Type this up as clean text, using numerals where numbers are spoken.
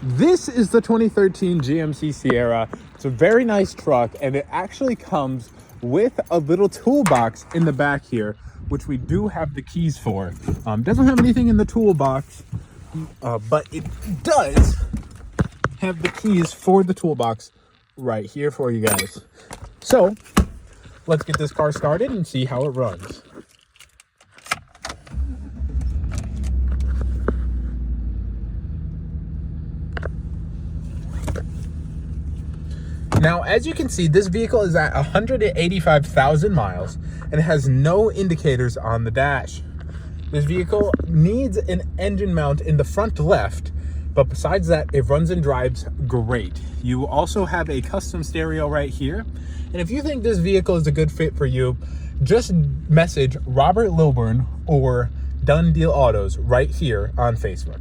This is the 2013 GMC Sierra. It's a very nice truck, and it actually comes with a little toolbox in the back here, which we do have the keys for. Doesn't have anything in the toolbox, but it does have the keys for the toolbox right here for you guys. So let's get this car started and see how it runs. Now, as you can see, this vehicle is at 185,000 miles and has no indicators on the dash. This vehicle needs an engine mount in the front left, but besides that, it runs and drives great. You also have a custom stereo right here. And if you think this vehicle is a good fit for you, just message Robert Lilburn or Done Deal Autos right here on Facebook.